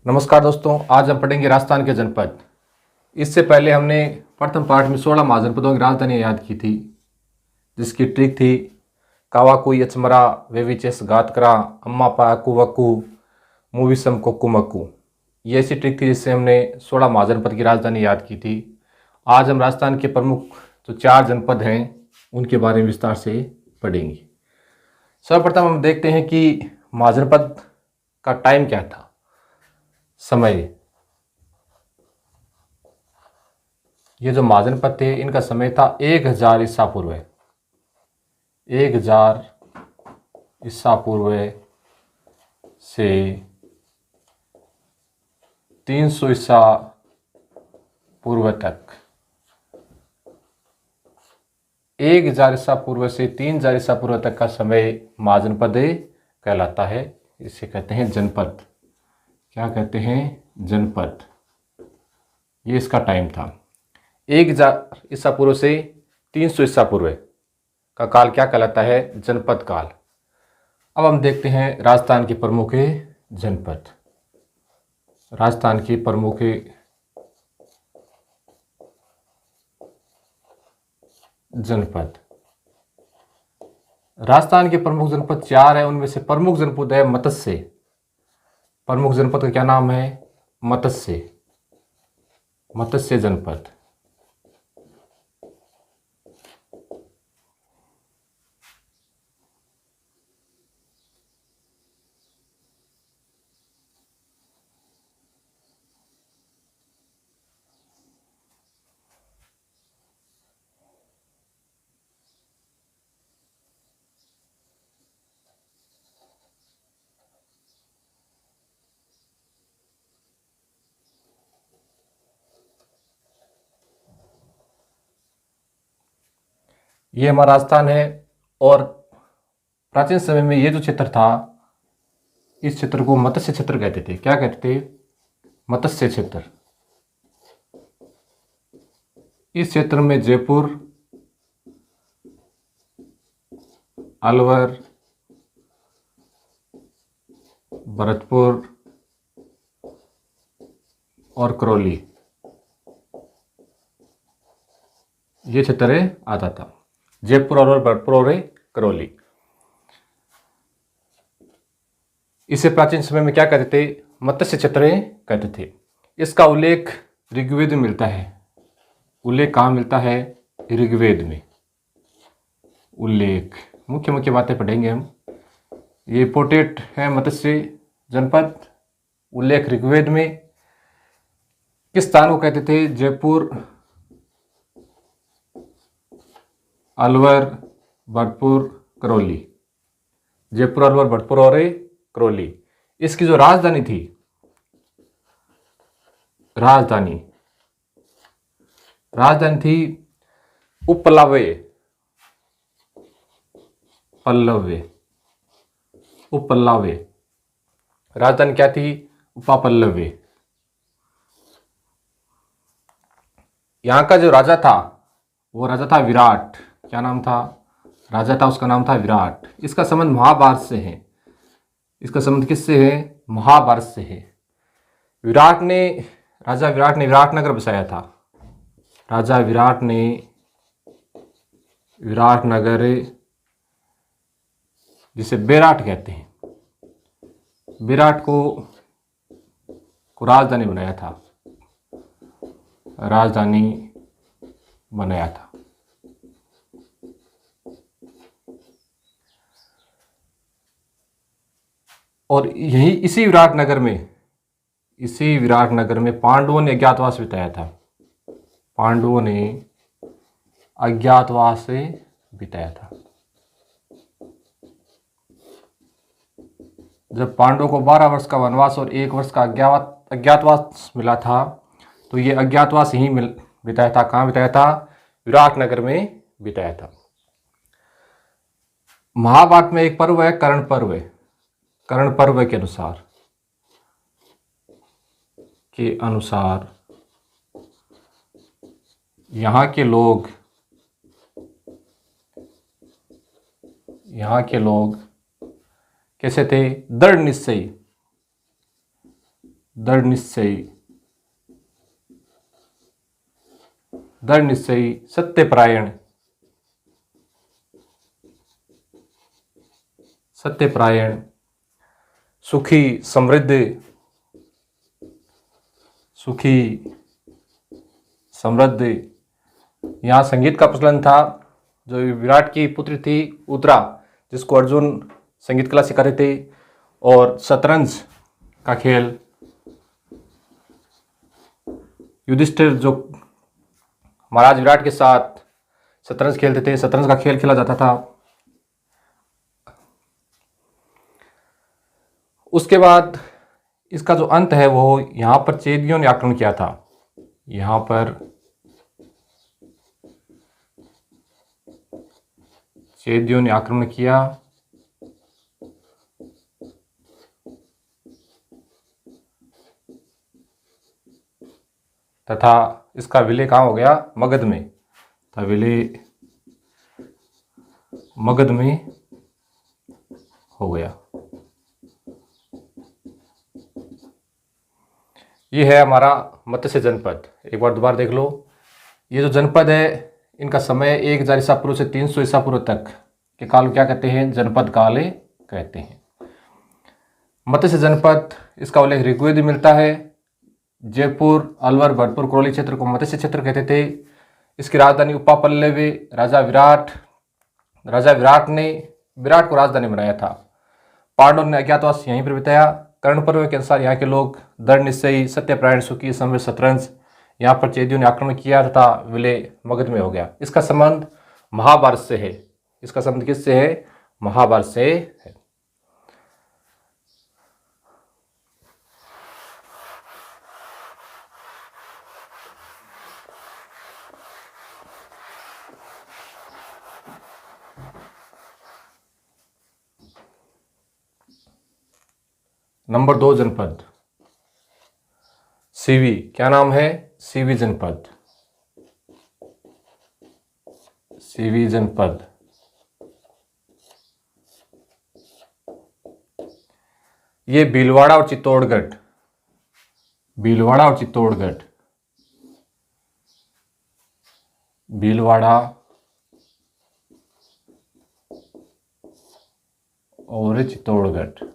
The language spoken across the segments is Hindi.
नमस्कार दोस्तों, आज हम पढ़ेंगे राजस्थान के जनपद। इससे पहले हमने प्रथम पाठ में 16 महाजनपदों की राजधानी याद की थी, जिसकी ट्रिक थी कावाकु यचमरा वेविचेस गातकरा अम्मा पाकू वकू मूविसम कोकुमकू। ये ऐसी ट्रिक थी जिससे हमने 16 महाजनपद की राजधानी याद की थी। आज हम राजस्थान के प्रमुख जो 4 जनपद हैं उनके बारे में विस्तार से पढ़ेंगे। सर्वप्रथम हम देखते हैं कि महाजनपद का टाइम क्या था, समय। ये जो महाजनपद थे इनका समय था 1000 ईसा पूर्व। 1000 ईसा पूर्व से 300 ईसा पूर्व तक। 1000 ईसा पूर्व से 3000 ईसा पूर्व तक का समय महाजनपद कहलाता है। इसे कहते हैं जनपद। क्या कहते हैं? जनपद। ये इसका टाइम था। 1000 ईसा पूर्व से 300 ईसा पूर्व का काल क्या कहलाता है? जनपद काल। अब हम देखते हैं राजस्थान के प्रमुख जनपद। राजस्थान के प्रमुख जनपद। राजस्थान के प्रमुख जनपद 4 है। उनमें से प्रमुख जनपद है मत्स्य। प्रमुख जनपद का क्या नाम है? मत्स्य। मत्स्य जनपद। ये हमारा राजस्थान है। और प्राचीन समय में ये जो क्षेत्र था, इस क्षेत्र को मत्स्य क्षेत्र कहते थे। क्या कहते थे? मत्स्य क्षेत्र। इस क्षेत्र में जयपुर, अलवर, भरतपुर और करौली, ये क्षेत्र आता था। जयपुर, अलवर, भरतपुर और करौली। इसे प्राचीन समय में क्या कहते थे? मत्स्य क्षेत्र कहते थे। इसका उल्लेख ऋग्वेद में मिलता है। उल्लेख कहाँ मिलता है? ऋग्वेद में। उल्लेख, मुख्य मुख्य बातें पढ़ेंगे हम। ये इंपोर्टेंट है मत्स्य जनपद। उल्लेख ऋग्वेद में। किस स्थान को कहते थे? जयपुर, अलवर, भरतपुर, करौली। जयपुर, अलवर, भरतपुर और करौली। इसकी जो राजधानी थी, राजधानी थी उपप्लव्य। उपप्लव्य। राजधानी क्या थी? उपप्लव्य। यहां का जो राजा था वो राजा था विराट। क्या नाम था? राजा था, उसका नाम था विराट। इसका संबंध महाभारत से है। इसका संबंध किससे है? महाभारत से है। राजा विराट ने विराटनगर बसाया था। राजा विराट ने विराटनगर, जिसे बेराट कहते हैं, विराट को राजधानी बनाया था। राजधानी बनाया था। और यही इसी विराटनगर में पांडवों ने अज्ञातवास बिताया था। पांडवों ने अज्ञातवास बिताया था। जब पांडवों को 12 वर्ष का वनवास और 1 वर्ष का अज्ञातवास मिला था, तो ये अज्ञातवास यहीं बिताया था। कहाँ बिताया था? विराटनगर में बिताया था। महाभारत में एक पर्व है कर्ण पर्व। कर्ण पर्व के अनुसार यहाँ के लोग कैसे थे? दृढ़ दृढ़ निश्चयी, दृढ़ निश्चयी, सत्यपरायण, सत्यपरायण, सुखी, समृद्ध, सुखी, समृद्ध। यहाँ संगीत का प्रचलन था। जो विराट की पुत्री थी उत्तरा, जिसको अर्जुन संगीत कला सिखा रहे थे, और शतरंज का खेल युधिष्ठिर जो महाराज विराट के साथ शतरंज खेलते थे, शतरंज का खेल खेला जाता था। उसके बाद इसका जो अंत है वो यहाँ पर चेदियों ने आक्रमण किया था। यहाँ पर चेदियों ने आक्रमण किया तथा इसका विलय कहाँ हो गया? मगध में। था विलय मगध में हो गया। ये है हमारा मत्स्य जनपद। एक बार दोबारा देख लो। ये जो जनपद है इनका समय 1000 ईसा पूर्व से 300 ईसा पूर्व तक के काल को क्या कहते हैं? जनपद काल कहते हैं। मत्स्य जनपद, इसका उल्लेख ऋग्वेद में मिलता है। जयपुर, अलवर, भरतपुर, करौली क्षेत्र को मत्स्य क्षेत्र कहते थे। इसकी राजधानी उपापल्लव, राजा विराट ने विराट को राजधानी बनाया था। पांडवों ने अज्ञातवास यहीं पर बिताया। कर्ण पर्व के अनुसार यहाँ के लोग दृढ़ निश्चयी, सत्यपरायण, सुखी, समृद्ध, शतरंज। यहाँ पर चेदियों ने आक्रमण किया तथा विलय मगध में हो गया। इसका संबंध महाभारत से है। इसका संबंध किससे है? महाभारत से है। नंबर 2 जनपद सीवी। क्या नाम है? सीवी जनपद। सीवी जनपद। ये भीलवाड़ा और चित्तौड़गढ़, भीलवाड़ा और चित्तौड़गढ़, भीलवाड़ा और चित्तौड़गढ़।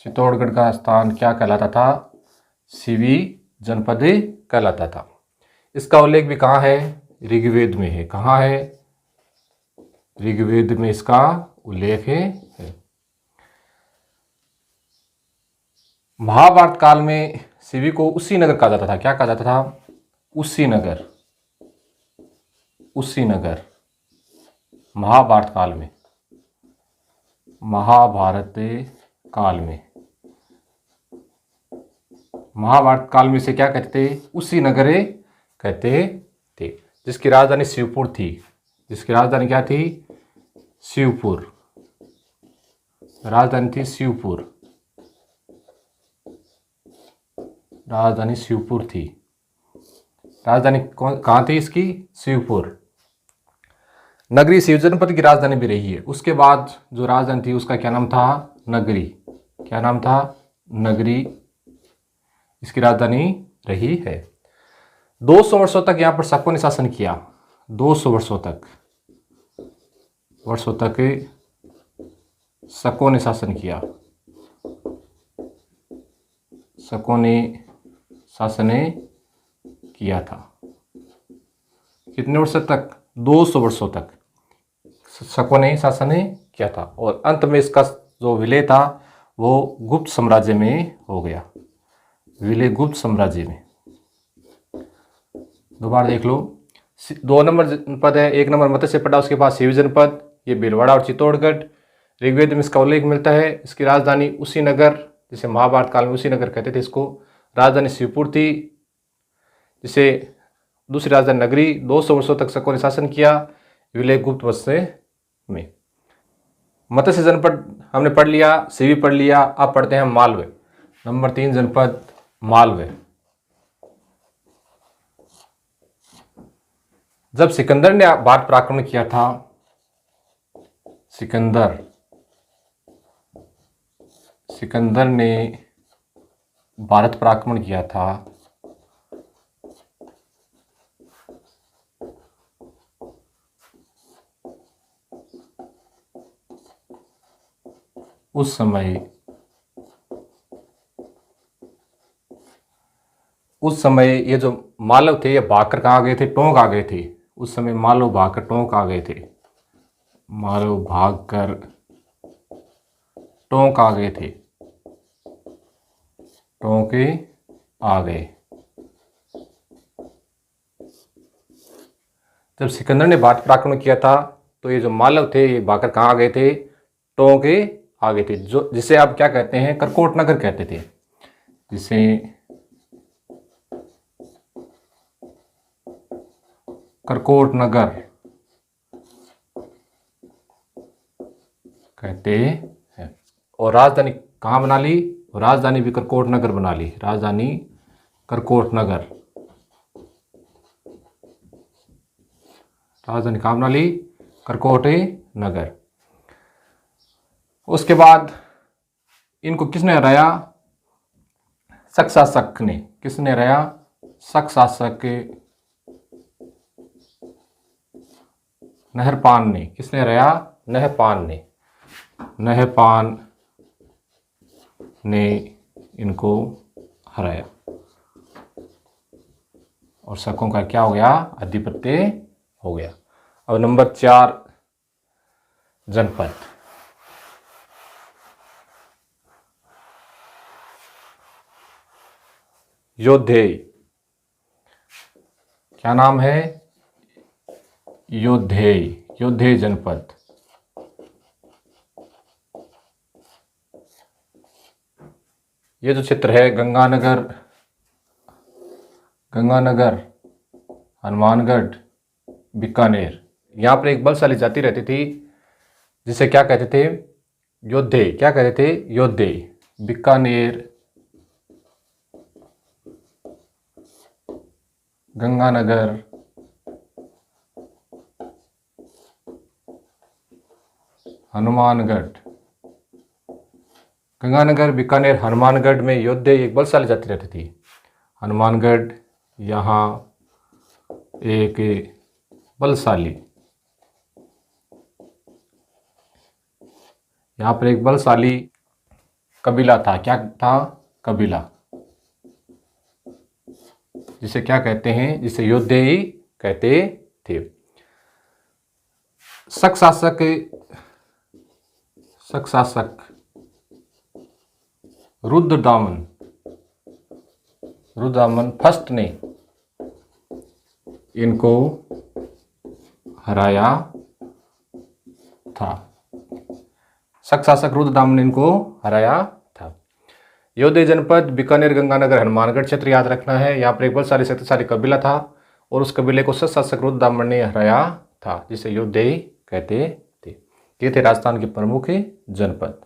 चित्तौड़गढ़ का स्थान क्या कहलाता था? सीवी जनपद कहलाता था। इसका उल्लेख भी कहाँ है? ऋग्वेद में है। कहाँ है? ऋग्वेद में इसका उल्लेख है। महाभारत काल में सीवी को उसी नगर कहा जाता था। क्या कहा जाता था? उसी नगर, उसी नगर। महाभारत काल में, महाभारत काल में, महाभारत काल में से क्या कहते थे? उसी नगर कहते थे, जिसकी राजधानी शिवपुर थी। जिसकी राजधानी क्या थी? शिवपुर। राजधानी थी शिवपुर। राजधानी शिवपुर थी। राजधानी कहाँ थी इसकी? शिवपुर। नगरी शिव जनपद की राजधानी भी रही है। उसके बाद जो राजधानी थी उसका क्या नाम था? नगरी। क्या नाम था? नगरी इसकी राजधानी रही है। 200 वर्षों तक यहाँ पर शकों ने शासन किया। 200 वर्षों तक शकों ने शासन किया। शकों ने शासन किया था। कितने वर्षों तक? 200 वर्षों तक शकों ने शासन किया था। और अंत में इसका जो विलय था वो गुप्त साम्राज्य में हो गया। विलय गुप्त साम्राज्य में। दोबारा देख लो। 2 नंबर जनपद है। 1 नंबर मत्स्य पड़ा, उसके बाद शिव जनपद। ये भीलवाड़ा और चित्तौड़गढ़। ऋग्वेद में इसका उल्लेख मिलता है। इसकी राजधानी उसी नगर, जिसे महाभारत काल में उसी नगर कहते थे इसको। राजधानी शिवपुर थी, जिसे दूसरी राजधानी नगरी। 200 वर्षों तक शकों ने शासन किया। विलय गुप्त वंश में। मत्स्य जनपद हमने पढ़ लिया, सीवी पढ़ लिया। अब पढ़ते हैं मालवे। नंबर 3 जनपद मालवे। जब सिकंदर ने भारत पर आक्रमण किया था, सिकंदर सिकंदर ने भारत पर आक्रमण किया था, उस समय ये जो मालव थे ये भागकर कहाँ गए थे, टोंक आ गए थे। उस समय मालव भागकर टोंक आ गए थे, मालव भागकर टोंक आ गए थे, टोंके आ गए। जब सिकंदर ने भारत पर आक्रमण किया था तो ये जो मालव थे ये भागकर कहाँ आ गए थे, टोंके आ गए थे, जो जिसे आप क्या कहते हैं, करकोट नगर कहते थे, जिसे करकोट नगर कहते हैं। और राजधानी कहाँ बना ली, राजधानी भी करकोट नगर बना ली, राजधानी करकोट नगर, राजधानी कहाँ बना ली, करकोट नगर। उसके बाद इनको किसने हराया, शक शासक ने, किसने हराया, शक शासक नहरपान ने, किसने हराया, नहपान ने, नहपान ने इनको हराया और शकों का क्या हो गया, आधिपत्य हो गया। अब नंबर 4 जनपद। योद्धेय, क्या नाम है, योद्धेय, योद्धेय जनपद। ये जो क्षेत्र है गंगानगर, गंगानगर, हनुमानगढ़, बीकानेर, यहाँ पर एक बलशाली जाति रहती थी जिसे क्या कहते थे, योद्धेय, क्या कहते थे, योद्धेय। बीकानेर, गंगानगर, हनुमानगढ़, गंगानगर, बीकानेर, हनुमानगढ़ में योद्धेय एक बलशाली जाति रहती थी। हनुमानगढ़ यहाँ एक बलशाली, यहाँ पर एक बलशाली कबीला था, क्या था, कबीला, जिसे क्या कहते हैं, जिसे योद्धेय कहते थे। शक शासक रुद्रदामन फर्स्ट ने इनको हराया था, शक शासक रुद्रदामन ने इनको हराया था। योद्धेय जनपद, बीकानेर, गंगानगर, हनुमानगढ़ क्षेत्र याद रखना है। यहाँ पर एक बलशाली शक्तिशाली कबीला था और उस कबीले को शक शासक रुद्रदामन ने हराया था, जिसे योद्धेय कहते थे। ये थे राजस्थान के प्रमुख जनपद।